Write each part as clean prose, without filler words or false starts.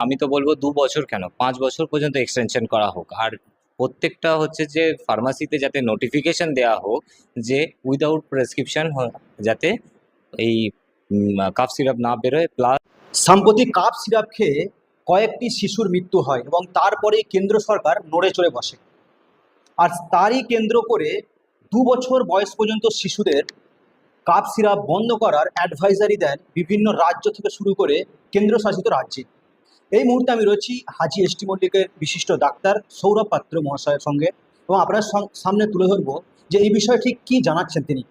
আমি তো বলবো 2 বছর কেন, 5 বছর পর্যন্ত এক্সটেনশন করা হোক। আর প্রত্যেকটা হচ্ছে যে ফার্মাসিতে যাতে নোটিফিকেশন দেওয়া হোক যে উইদাউট প্রেসক্রিপশন যাতে এই কাফ সিরাপ না বেরোয়। প্লাস সাম্প্রতিক কাপ সিরাপ খেয়ে কয়েকটি শিশুর মৃত্যু হয় এবং তারপরে কেন্দ্র সরকার নড়ে চড়ে বসে। আর তারই কেন্দ্র করে 2 বছর বয়স পর্যন্ত শিশুদের কাপ সিরাপ বন্ধ করার অ্যাডভাইজারি দেন বিভিন্ন রাজ্য থেকে শুরু করে কেন্দ্রশাসিত রাজ্যে। এই মুহূর্তে আমি রয়েছি হাজি এস.টি. মল্লিকের বিশিষ্ট ডাক্তার সৌরভ পাত্র মহাশয়ের সঙ্গে, এবং আপনার সামনে তুলে ধরবো যে এই বিষয়ে ঠিক কী জানাচ্ছেন তিনি।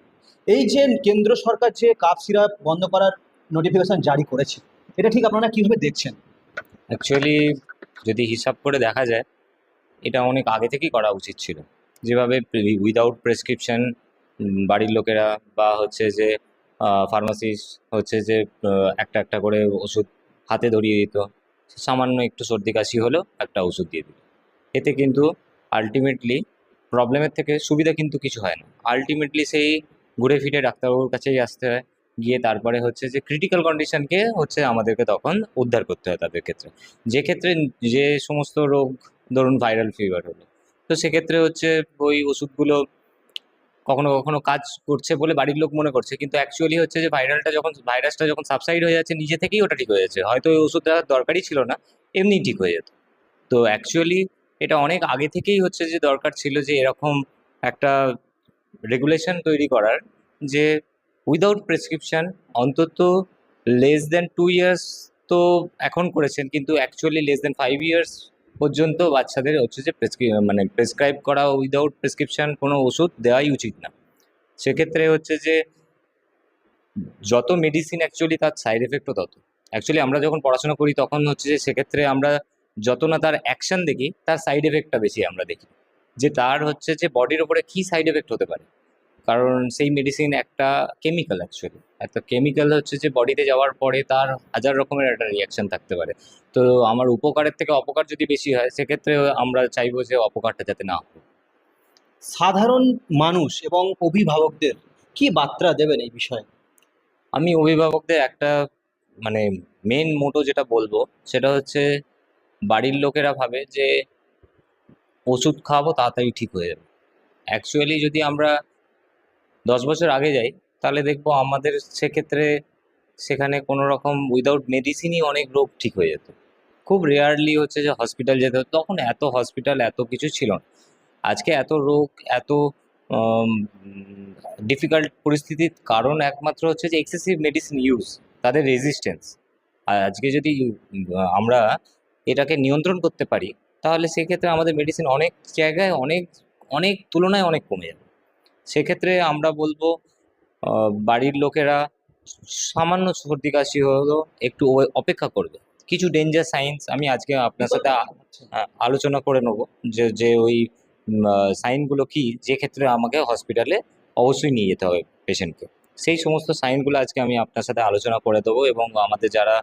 এই যে কেন্দ্র সরকার যে কাপ সিরাপ বন্ধ করার নোটিফিকেশন জারি করেছে, এটা ঠিক আপনারা কীভাবে দেখছেন? অ্যাকচুয়ালি যদি হিসাব করে দেখা যায়, এটা অনেক আগে থেকেই করা উচিত ছিল। যেভাবে উইদাউট প্রেসক্রিপশন বাড়ির লোকেরা বা হচ্ছে যে ফার্মাসিস্ট হচ্ছে যে একটা একটা করে ওষুধ হাতে ধরিয়ে দিত। সামান্য একটু সর্দি কাশি হলেও একটা ওষুধ দিয়ে দিত। এতে কিন্তু আলটিমেটলি প্রবলেমের থেকে সুবিধা কিন্তু কিছু হয় না। আলটিমেটলি সেই ঘুরে ফিরে ডাক্তারবাবুর কাছেই আসতে হয়, গিয়ে তারপরে হচ্ছে যে ক্রিটিক্যাল কন্ডিশনকে হচ্ছে আমাদেরকে তখন উদ্ধার করতে হয় তাদের ক্ষেত্রে। যে ক্ষেত্রে যে সমস্ত রোগ, ধরুন ভাইরাল ফিভার হলো, তো সেক্ষেত্রে হচ্ছে ওই ওষুধগুলো কখনো কখনো কাজ করছে বলে বাড়ির লোক মনে করছে, কিন্তু অ্যাকচুয়ালি হচ্ছে যে ভাইরাসটা যখন সাবসাইড হয়ে যাচ্ছে নিজে থেকেই ওটা ঠিক হয়ে যাচ্ছে। হয়তো ওই ওষুধটা দরকারই ছিল না, এমনি ঠিক হয়ে যেত। তো অ্যাকচুয়ালি এটা অনেক আগে থেকেই হচ্ছে যে দরকার ছিল যে এরকম একটা রেগুলেশন তৈরি করার, যে উইদাউট প্রেসক্রিপশন অন্তত less than 2 years তো এখন করেছেন, কিন্তু অ্যাকচুয়ালি less than 5 years পর্যন্ত বাচ্চাদের হচ্ছে যে মানে প্রেসক্রাইব করা উইদাউট প্রেসক্রিপশন কোনো ওষুধ দেওয়াই উচিত না। সেক্ষেত্রে হচ্ছে যে যত মেডিসিন অ্যাকচুয়ালি তার সাইড এফেক্টও তত। অ্যাকচুয়ালি আমরা যখন পড়াশোনা করি তখন হচ্ছে যে সেক্ষেত্রে আমরা যত না তার অ্যাকশন দেখি, তার সাইড এফেক্টটা বেশি আমরা দেখি, যে তার হচ্ছে যে বডির ওপরে কী সাইড এফেক্ট হতে পারে। কারণ সেই মেডিসিন একটা কেমিক্যাল, অ্যাকচুয়ালি একটা কেমিক্যাল হচ্ছে যে বডিতে যাওয়ার পরে তার হাজার রকমের একটা রিয়াকশন থাকতে পারে। তো আমার উপকারের থেকে অপকার যদি বেশি হয়, সেক্ষেত্রে আমরা চাইবো যে অপকারটা যাতে না হোক। সাধারণ মানুষ এবং অভিভাবকদের কি বার্তা দেবেন এই বিষয়ে? আমি অভিভাবকদের একটা মানে মেন মোটো যেটা বলবো, সেটা হচ্ছে বাড়ির লোকেরা ভাবে যে ওষুধ খাওয়াবো তাড়াতাড়ি ঠিক হয়ে যাবে। অ্যাকচুয়ালি যদি আমরা 10 বছর আগে যাই, তাহলে দেখবো আমাদের সেক্ষেত্রে সেখানে কোনো রকম উইদাউট মেডিসিনই অনেক রোগ ঠিক হয়ে যেত। খুব রেয়ারলি হচ্ছে যে হসপিটাল যেতে হতো, তখন এত হসপিটাল এত কিছু ছিল না। আজকে এত রোগ, এত ডিফিকাল্ট পরিস্থিতির কারণ একমাত্র হচ্ছে যে এক্সেসিভ মেডিসিন ইউজ, তাদের রেজিস্ট্যান্স। আর আজকে যদি আমরা এটাকে নিয়ন্ত্রণ করতে পারি, তাহলে সেক্ষেত্রে আমাদের মেডিসিন অনেক জায়গায় অনেক অনেক তুলনায় অনেক কমে যাবে। সেক্ষেত্রে আমরা বলবো বাড়ির লোকেরা সামান্য সর্দি কাশি হলো একটু অপেক্ষা করবে। কিছু ডেঞ্জার সাইন্স আমি আজকে আপনার সাথে আলোচনা করে নেবো, যে যে ওই সাইনগুলো কি, যে ক্ষেত্রে আমাকে হসপিটালে অবশ্যই নিয়ে যেতে হবে পেশেন্টকে। সেই সমস্ত সাইনগুলো আজকে আমি আপনার সাথে আলোচনা করে দেবো, এবং আমাদের যারা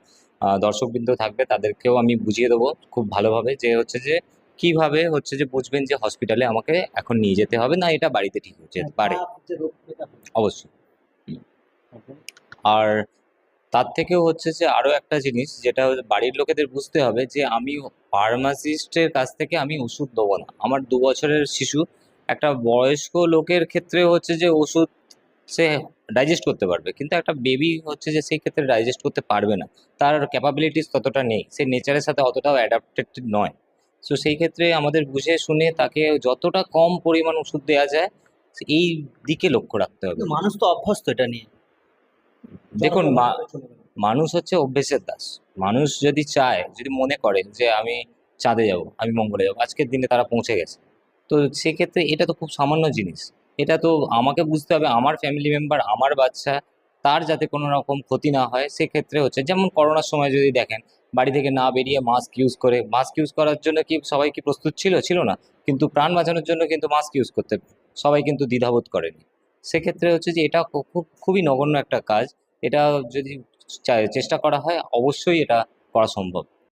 দর্শকবৃন্দ থাকবে তাদেরকেও আমি বুঝিয়ে দেবো খুব ভালোভাবে, যে হচ্ছে যে কিভাবে হচ্ছে যে বুঝবেন যে হসপিটালে আমাকে এখন নিয়ে যেতে হবে না, এটা বাড়িতে ঠিক হয়ে যেতে পারে। অবশ্যই। হুম। আর তার থেকেও হচ্ছে যে আরো একটা জিনিস যেটা বাড়ির লোকেদের বুঝতে হবে, যে আমি ফার্মাসিস্টের কাছ থেকে আমি ওষুধ দেবো না। আমার 2 বছরের শিশু, একটা বয়স্ক লোকের ক্ষেত্রে হচ্ছে যে ওষুধ সে ডাইজেস্ট করতে পারবে, কিন্তু একটা বেবি হচ্ছে যে সেই ক্ষেত্রে ডাইজেস্ট করতে পারবে না। তার ক্যাপাবিলিটিস ততটা নেই, সে নেচারের সাথে অতটাও অ্যাডাপ্টেড নয়। সো সেই ক্ষেত্রে আমাদের বুঝে শুনে তাকে যতটা কম পরিমাণ ওষুধ দেওয়া যায় এই দিকে লক্ষ্য রাখতে হবে। কিন্তু মানুষ তো অভ্যস্ত এটা নিয়ে। দেখুন, মানুষ হচ্ছে অভ্যেসের দাস। মানুষ যদি চায়, যদি মনে করে যে আমি চাঁদে যাব, আমি মঙ্গলে যাব, আজকের দিনে তারা পৌঁছে গেছে। তো সেক্ষেত্রে এটা তো খুব সামান্য জিনিস। এটা তো আমাকে বুঝতে হবে আমার ফ্যামিলি মেম্বার, আমার বাচ্চা, তার যাতে কোনো রকম ক্ষতি না হয়। সেক্ষেত্রে হচ্ছে যেমন করোনার সময় যদি দেখেন, বাড়ি থেকে না বেরিয়ে মাস্ক ইউজ করার জন্য কি সবাই কি প্রস্তুত ছিল? ছিল না। কিন্তু প্রাণ বাঁচানোর জন্য কিন্তু মাস্ক ইউজ করতে সবাই কিন্তু দ্বিধাবোধ করেনি। সেক্ষেত্রে হচ্ছে যে এটা খুবই নগণ্য একটা কাজ। এটা যদি চেষ্টা করা হয়, অবশ্যই এটা করা সম্ভব।